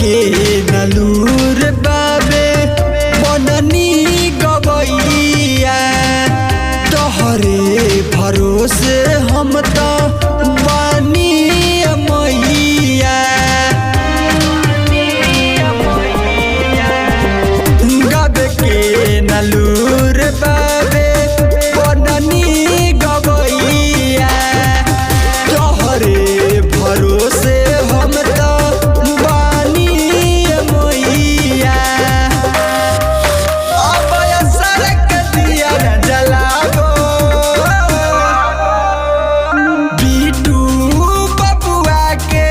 के नलूर बाबे बननी गवैया तोहरे भरोसे हम तो बानी मैया गाबे के नलूर बाबे बननी गवैया तोहरे भरोसे हम तो बानी मैया अब सड़क दिया न जलाबो बीटू बबुआ के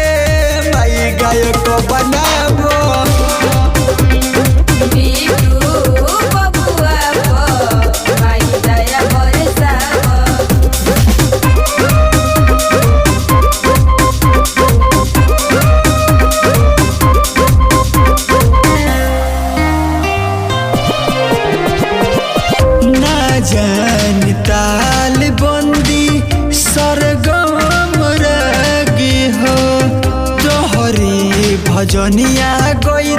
मई गायक बनाबो जान ताल बंदी सरगम रगी हो तोहरे भजनिया गई